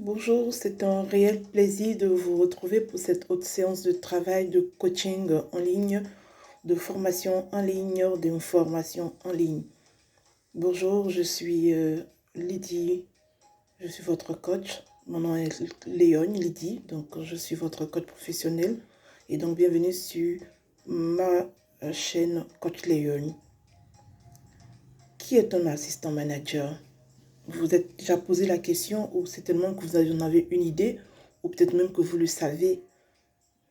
Bonjour, c'est un réel plaisir de vous retrouver pour cette autre séance de travail de coaching en ligne, de formation en ligne, d'information en ligne. Bonjour, je suis Lydie, je suis votre coach. Mon nom est Léon Lydie, donc je suis votre coach professionnel. Et donc bienvenue sur ma chaîne Coach Léon. Qui est un assistant manager? Vous vous êtes déjà posé la question ou c'est tellement que vous en avez une idée ou peut-être même que vous le savez.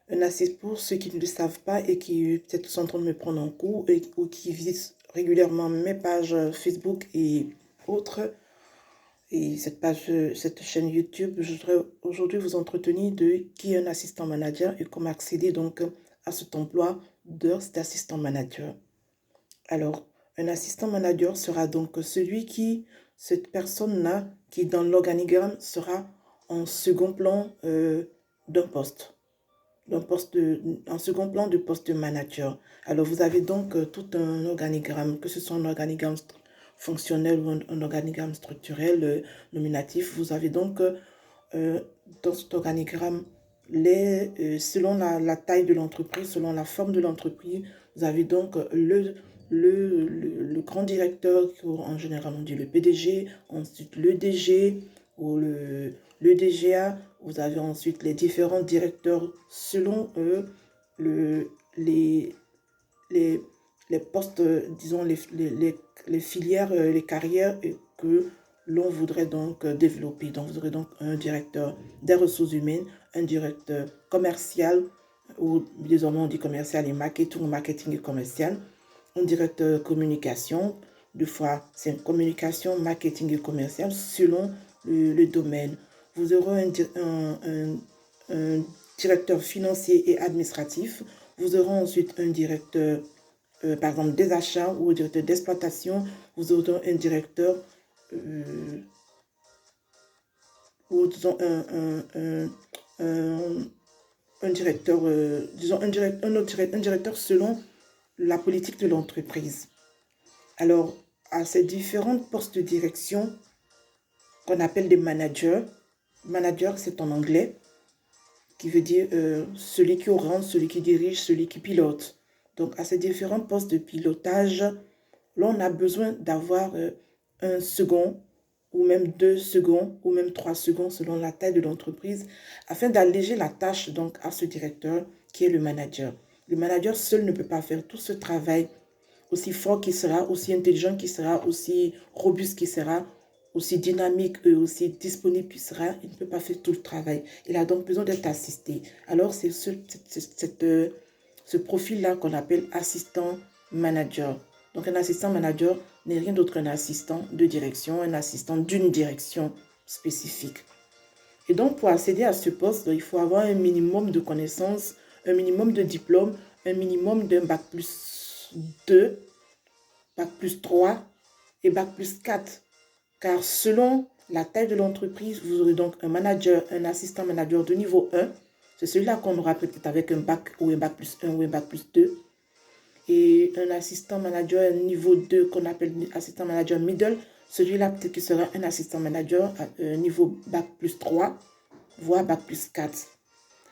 Un assistant pour ceux qui ne le savent pas et qui peut-être sont en train de me prendre en cours ou qui visitent régulièrement mes pages Facebook et autres. Et cette chaîne YouTube, je voudrais aujourd'hui vous entretenir de qui est un assistant manager et comment accéder donc à cet emploi d'assistant manager. Alors, un assistant manager sera donc cette personne-là, qui dans l'organigramme sera en second plan d'un poste, en second plan du poste de manager. Alors, vous avez donc tout un organigramme, que ce soit un organigramme fonctionnel ou un organigramme structurel, nominatif. Vous avez donc dans cet organigramme, selon la taille de l'entreprise, selon la forme de l'entreprise, vous avez donc le grand directeur, en général on dit le PDG, ensuite le DG ou le DGA. Vous avez ensuite les différents directeurs selon les, les, les postes, disons les filières, les carrières que l'on voudrait donc développer. Donc vous aurez donc un directeur des ressources humaines, un directeur commercial, ou désormais on dit commercial et marketing et commercial, un directeur communication, deux fois c'est communication, marketing et commercial selon le domaine. Vous aurez un directeur financier et administratif. Vous aurez ensuite un directeur, par exemple, des achats ou un directeur d'exploitation. Vous aurez un directeur ou disons un directeur, disons un directeur selon la politique de l'entreprise. Alors, à ces différents postes de direction qu'on appelle des managers, manager c'est en anglais, qui veut dire celui qui oriente, celui qui dirige, celui qui pilote. Donc, à ces différents postes de pilotage, l'on a besoin d'avoir un second, ou même 2 secondes, ou même 3 secondes, selon la taille de l'entreprise, afin d'alléger la tâche donc à ce directeur qui est le manager. Le manager seul ne peut pas faire tout ce travail aussi fort qu'il sera, aussi intelligent qu'il sera, aussi robuste qu'il sera, aussi dynamique et aussi disponible qu'il sera, il ne peut pas faire tout le travail. Il a donc besoin d'être assisté. Alors, c'est ce profil-là qu'on appelle assistant manager. Donc, un assistant manager n'est rien d'autre qu'un assistant de direction, un assistant d'une direction spécifique. Et donc, pour accéder à ce poste, il faut avoir un minimum de connaissances, un minimum de diplôme, un minimum d'un bac+2, bac+3 et bac+4. Car selon la taille de l'entreprise, vous aurez donc un manager, un assistant manager de niveau 1. C'est celui-là qu'on aura peut-être avec un bac ou un bac+1 ou un bac+2. Et un assistant manager niveau 2 qu'on appelle assistant manager middle. Celui-là peut-être qu'il sera un assistant manager à niveau bac+3, voire bac+4.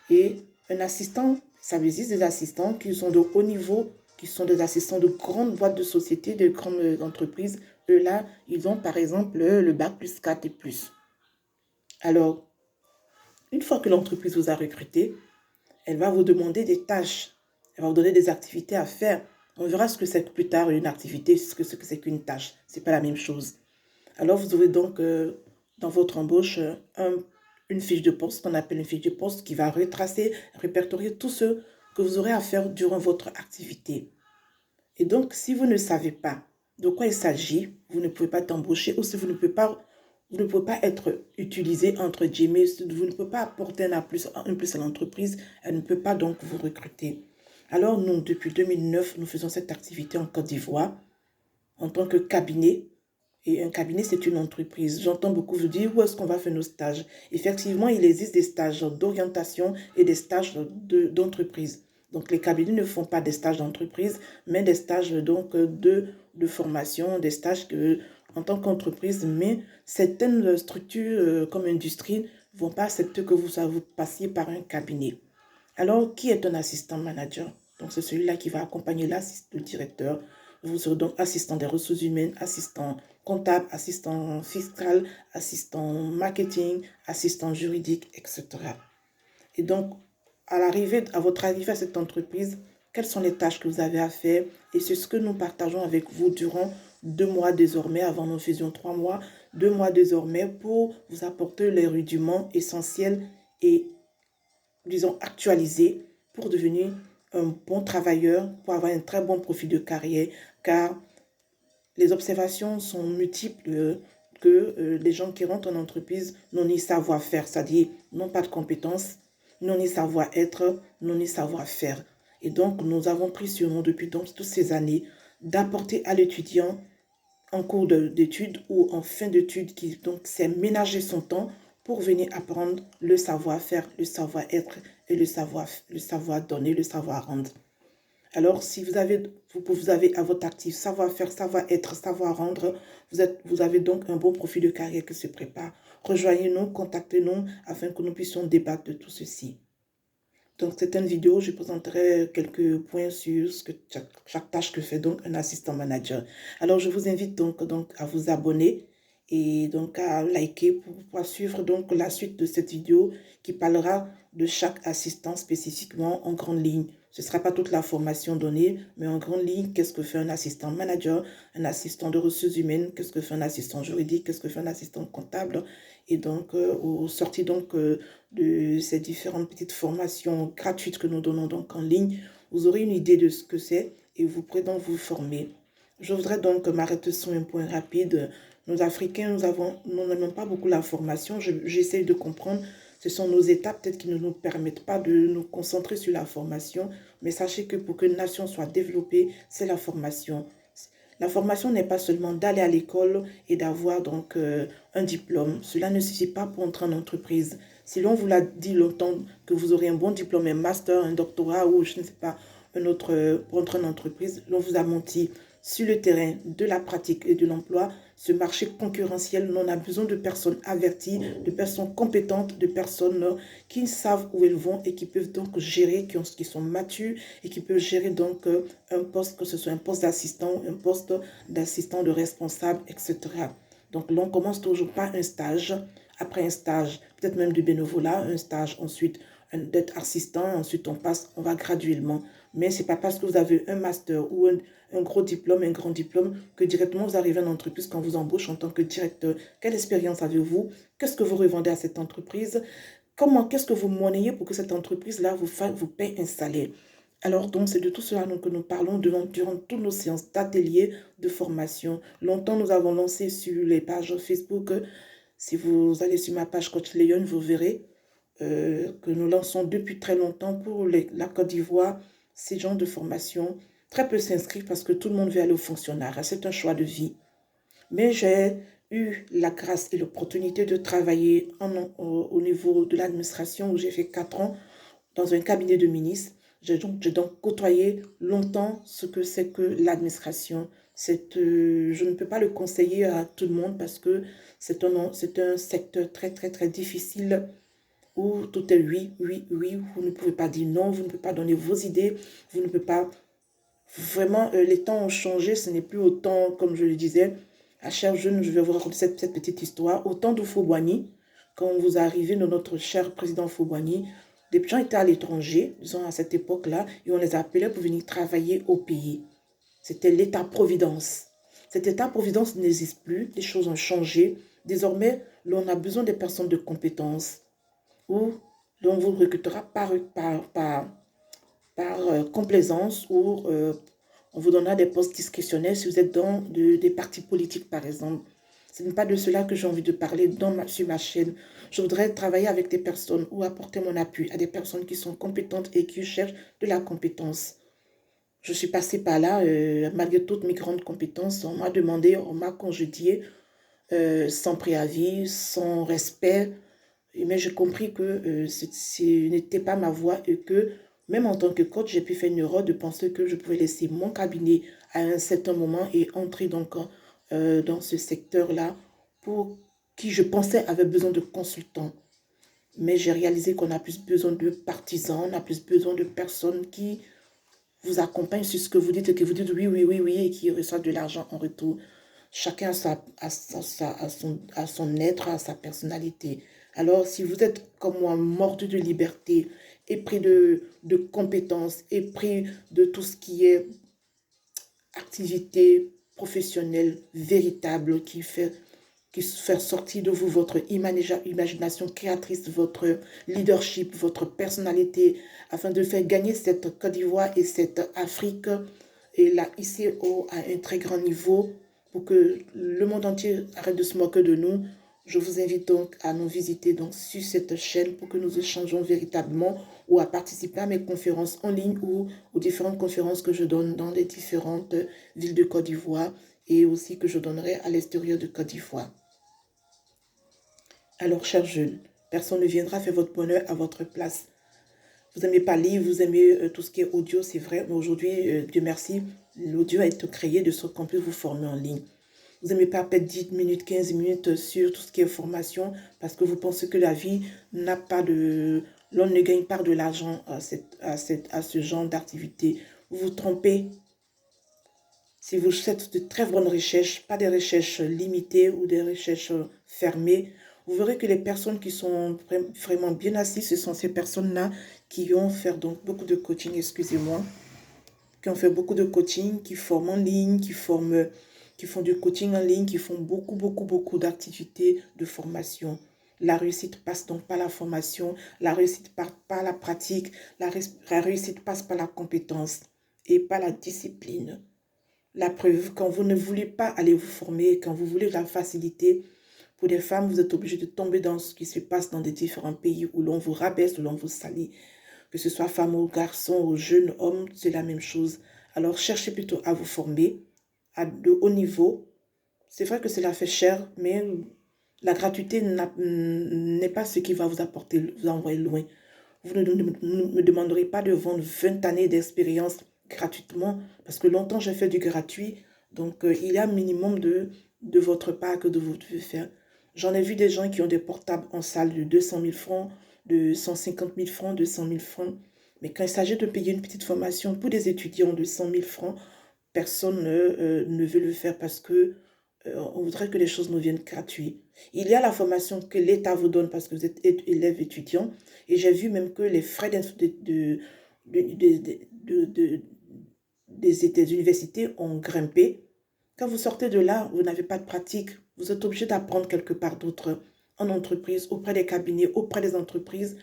Et un assistant, ça existe des assistants qui sont de haut niveau, qui sont des assistants de grandes boîtes de société, de grandes entreprises. Eux là, ils ont par exemple le bac+4 et plus. Alors, une fois que l'entreprise vous a recruté, elle va vous demander des tâches. Elle va vous donner des activités à faire. On verra ce que c'est plus tard une activité, ce que c'est qu'une tâche. Ce n'est pas la même chose. Alors, vous aurez donc dans votre embauche une fiche de poste, qu'on appelle une fiche de poste, qui va retracer, répertorier tout ce que vous aurez à faire durant votre activité. Et donc, si vous ne savez pas de quoi il s'agit, vous ne pouvez pas t'embaucher, ou si vous ne pouvez pas être utilisé entre guillemets, vous ne pouvez pas apporter un plus à l'entreprise, elle ne peut pas donc vous recruter. Alors, nous, depuis 2009, nous faisons cette activité en Côte d'Ivoire en tant que cabinet. Et un cabinet, c'est une entreprise. J'entends beaucoup vous dire où est-ce qu'on va faire nos stages. Effectivement, il existe des stages d'orientation et des stages d'entreprise. Donc, les cabinets ne font pas des stages d'entreprise, mais des stages donc de formation, des stages en tant qu'entreprise, mais certaines structures comme industrie ne vont pas accepter que vous passiez par un cabinet. Alors, qui est un assistant manager? Donc, c'est celui-là qui va accompagner le directeur. Vous serez donc assistant des ressources humaines, assistant comptable, assistant fiscal, assistant marketing, assistant juridique, etc. Et donc, à votre arrivée à cette entreprise, quelles sont les tâches que vous avez à faire? Et c'est ce que nous partageons avec vous durant 2 mois désormais. Avant, nous faisions 3 mois. 2 mois désormais pour vous apporter les rudiments essentiels et, disons, actualisés pour devenir un bon travailleur, pour avoir un très bon profil de carrière, car les observations sont multiples que les gens qui rentrent en entreprise n'ont ni savoir-faire, c'est-à-dire n'ont pas de compétences, n'ont ni savoir-être, n'ont ni savoir-faire. Et donc, nous avons pris sur nous depuis donc, toutes ces années d'apporter à l'étudiant en cours d'études ou en fin d'études qui donc s'est ménager son temps pour venir apprendre le savoir-faire, le savoir-être et le savoir donner, le savoir rendre. Alors, si vous avez à votre actif savoir-faire, savoir-être, savoir-rendre, vous avez donc un bon profil de carrière qui se prépare. Rejoignez-nous, contactez-nous afin que nous puissions débattre de tout ceci. Donc, c'est une vidéo, je présenterai quelques points sur ce que chaque tâche que fait donc un assistant manager. Alors, je vous invite donc à vous abonner et donc à liker pour pouvoir suivre donc la suite de cette vidéo qui parlera de chaque assistant spécifiquement en grande ligne. Ce ne sera pas toute la formation donnée, mais en grande ligne, qu'est-ce que fait un assistant manager, un assistant de ressources humaines, qu'est-ce que fait un assistant juridique, qu'est-ce que fait un assistant comptable. Et donc, au sorti donc de ces différentes petites formations gratuites que nous donnons donc en ligne, vous aurez une idée de ce que c'est et vous pourrez donc vous former. Je voudrais donc m'arrêter sur un point rapide. Nous, Africains, nous n'aimons pas beaucoup la formation. J'essaie de comprendre. Ce sont nos étapes peut-être qui ne nous permettent pas de nous concentrer sur la formation. Mais sachez que pour qu'une nation soit développée, c'est la formation. La formation n'est pas seulement d'aller à l'école et d'avoir donc un diplôme. Cela ne suffit pas pour entrer en entreprise. Si l'on vous l'a dit longtemps que vous aurez un bon diplôme, un master, un doctorat ou je ne sais pas, un autre pour entrer en entreprise, l'on vous a menti. Sur le terrain de la pratique et de l'emploi, ce marché concurrentiel, on a besoin de personnes averties, de personnes compétentes, de personnes qui savent où elles vont et qui peuvent donc gérer, qui sont matures et qui peuvent gérer donc un poste, que ce soit un poste d'assistant, un poste d'assistant de responsable, etc. Donc, l'on commence toujours par un stage. Après un stage, peut-être même du bénévolat, un stage ensuite d'être assistant, ensuite on va graduellement. Mais ce n'est pas parce que vous avez un master ou un gros diplôme, un grand diplôme, que directement vous arrivez en entreprise quand vous embauche en tant que directeur. Quelle expérience avez-vous? Qu'est-ce que vous revendez à cette entreprise? Qu'est-ce que vous monnayez pour que cette entreprise-là vous paye un salaire? Alors, donc, c'est de tout cela que nous parlons durant toutes nos séances d'ateliers, de formation. Longtemps, nous avons lancé sur les pages Facebook. Si vous allez sur ma page Coach Léon, vous verrez que nous lançons depuis très longtemps pour la Côte d'Ivoire ces genres de formation. Très peu s'inscrivent parce que tout le monde veut aller au fonctionnariat. C'est un choix de vie. Mais j'ai eu la grâce et l'opportunité de travailler au niveau de l'administration où j'ai fait 4 ans dans un cabinet de ministre. J'ai donc côtoyé longtemps ce que c'est que l'administration. Je ne peux pas le conseiller à tout le monde parce que c'est un secteur très, très, très difficile où tout est oui, oui, oui. Vous ne pouvez pas dire non, vous ne pouvez pas donner vos idées, vous ne pouvez pas... Vraiment, les temps ont changé, ce n'est plus autant, comme je le disais, à chers jeunes, je vais vous raconter cette petite histoire. Au temps de Fouboigny, quand vous arrivez de notre cher président Fouboigny, les gens étaient à l'étranger, disons à cette époque-là, et on les appelait pour venir travailler au pays. C'était l'État-providence. Cet État-providence n'existe plus, les choses ont changé. Désormais, l'on a besoin des personnes de compétences, ou l'on vous recrutera par complaisance ou on vous donnera des postes discrétionnaires si vous êtes dans des partis politiques, par exemple. Ce n'est pas de cela que j'ai envie de parler sur ma chaîne. Je voudrais travailler avec des personnes ou apporter mon appui à des personnes qui sont compétentes et qui cherchent de la compétence. Je suis passée par là, malgré toutes mes grandes compétences, on m'a demandé, on m'a congédié sans préavis, sans respect. Mais j'ai compris que ce n'était pas ma voie et que même en tant que coach, j'ai pu faire une erreur de penser que je pouvais laisser mon cabinet à un certain moment et entrer donc dans ce secteur-là pour qui je pensais avait besoin de consultants. Mais j'ai réalisé qu'on a plus besoin de partisans, on a plus besoin de personnes qui vous accompagnent sur ce que vous dites et qui vous dites oui, oui, oui, oui, et qui reçoivent de l'argent en retour. Chacun a son être, a sa personnalité. Alors, si vous êtes comme moi, mordu de liberté, épris de compétences, épris de tout ce qui est activité professionnelle véritable qui fait sortir de vous votre imagination créatrice, votre leadership, votre personnalité, afin de faire gagner cette Côte d'Ivoire et cette Afrique et la ICO à un très grand niveau pour que le monde entier arrête de se moquer de nous. Je vous invite donc à nous visiter donc sur cette chaîne pour que nous échangeons véritablement ou à participer à mes conférences en ligne ou aux différentes conférences que je donne dans les différentes villes de Côte d'Ivoire et aussi que je donnerai à l'extérieur de Côte d'Ivoire. Alors, chers jeunes, personne ne viendra faire votre bonheur à votre place. Vous n'aimez pas lire, vous aimez tout ce qui est audio, c'est vrai. Mais aujourd'hui, Dieu merci, l'audio a été créé de sorte qu'on peut vous former en ligne. Vous n'aimez pas perdre 10 minutes, 15 minutes sur tout ce qui est formation parce que vous pensez que la vie n'a pas de... L'on ne gagne pas de l'argent à ce genre d'activité. Vous vous trompez. Si vous faites de très bonnes recherches, pas des recherches limitées ou des recherches fermées, vous verrez que les personnes qui sont vraiment bien assises, ce sont ces personnes-là qui ont fait donc beaucoup de coaching, excusez-moi, qui ont fait beaucoup de coaching, qui forment en ligne, qui font du coaching en ligne, qui font beaucoup d'activités de formation. La réussite passe donc par la formation, la réussite passe par la pratique, la réussite passe par la compétence et par la discipline. La preuve, quand vous ne voulez pas aller vous former, quand vous voulez la facilité, pour des femmes, vous êtes obligé de tomber dans ce qui se passe dans des différents pays où l'on vous rabaisse, où l'on vous salit. Que ce soit femme ou garçon ou jeune homme, c'est la même chose. Alors, cherchez plutôt à vous former à de haut niveau. C'est vrai que cela fait cher, mais la gratuité n'est pas ce qui va vous apporter, vous envoyer loin. Vous ne me demanderez pas de vendre 20 années d'expérience gratuitement, parce que longtemps j'ai fait du gratuit, donc il y a un minimum de votre part que vous devez faire. J'en ai vu des gens qui ont des portables en salle de 200 000 francs, de 150 000 francs, de 100 000 francs. Mais quand il s'agit de payer une petite formation pour des étudiants de 100 000 francs, personne ne veut le faire parce que on voudrait que les choses nous viennent gratuites. Il y a la formation que l'État vous donne parce que vous êtes élève étudiant. Et j'ai vu même que les frais des universités ont grimpé. Quand vous sortez de là, vous n'avez pas de pratique. Vous êtes obligé d'apprendre quelque part d'autre, en entreprise, auprès des cabinets, auprès des entreprises.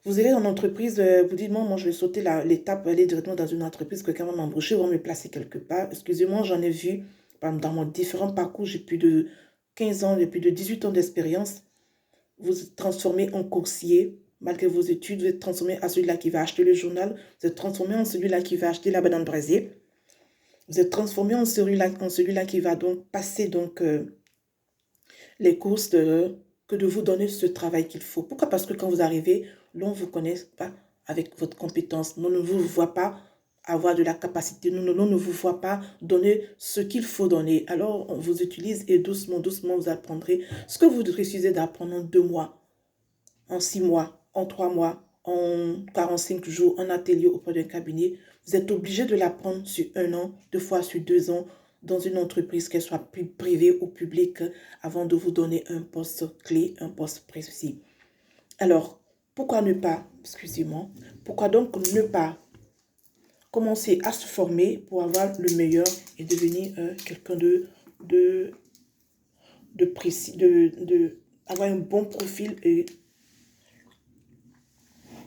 Vous irez en entreprise, vous dites, moi je vais sauter l'étape, aller directement dans une entreprise, quelqu'un va m'embaucher, va me placer quelque part. Excusez-moi, j'en ai vu, dans mon différent parcours, j'ai plus de 15 ans, j'ai plus de 18 ans d'expérience. Vous êtes transformé en coursier, malgré vos études, vous êtes transformé en celui-là qui va acheter le journal, vous êtes transformé en celui-là qui va acheter la banane braisée, vous êtes transformé en celui-là qui va donc passer donc, les courses que de vous donner ce travail qu'il faut. Pourquoi? Parce que quand vous arrivez, l'on ne vous connaît pas avec votre compétence. L'on ne vous voit pas avoir de la capacité. L'on ne vous voit pas donner ce qu'il faut donner. Alors, on vous utilise et doucement, vous apprendrez ce que vous refusez d'apprendre en 2 mois, en 6 mois, en 3 mois, en 45 jours, en atelier auprès d'un cabinet. Vous êtes obligé de l'apprendre sur 1 an, 2 fois sur 2 ans, dans une entreprise, qu'elle soit privée ou publique, avant de vous donner un poste clé, un poste précis. Alors, pourquoi ne pas, excusez-moi, pourquoi donc ne pas commencer à se former pour avoir le meilleur et devenir quelqu'un de précis, avoir un bon profil et,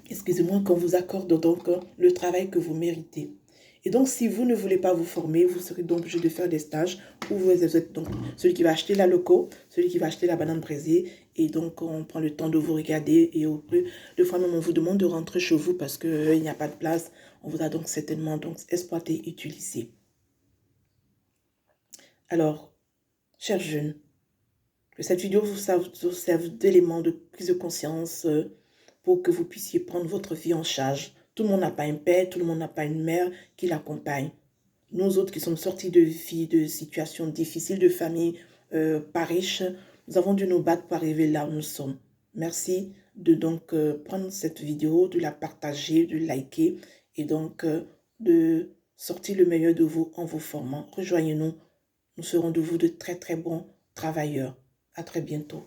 excusez-moi, qu'on vous accorde donc le travail que vous méritez. Et donc, si vous ne voulez pas vous former, vous serez donc obligé de faire des stages où vous êtes donc celui qui va acheter la loco, celui qui va acheter la banane braisée. Et donc, on prend le temps de vous regarder. Et au plus, deux fois même, on vous demande de rentrer chez vous parce qu'il n'y a pas de place. On vous a donc certainement donc exploité, utilisé. Alors, chers jeunes, que cette vidéo vous serve d'élément de prise de conscience pour que vous puissiez prendre votre vie en charge. Tout le monde n'a pas un père, tout le monde n'a pas une mère qui l'accompagne. nous autres qui sommes sortis de vie, de situations difficiles, de familles pas riches, nous avons dû nous battre pour arriver là où nous sommes. Merci de donc prendre cette vidéo, de la partager, de liker et donc de sortir le meilleur de vous en vous formant. Rejoignez-nous, nous serons de vous de très très bons travailleurs. À très bientôt.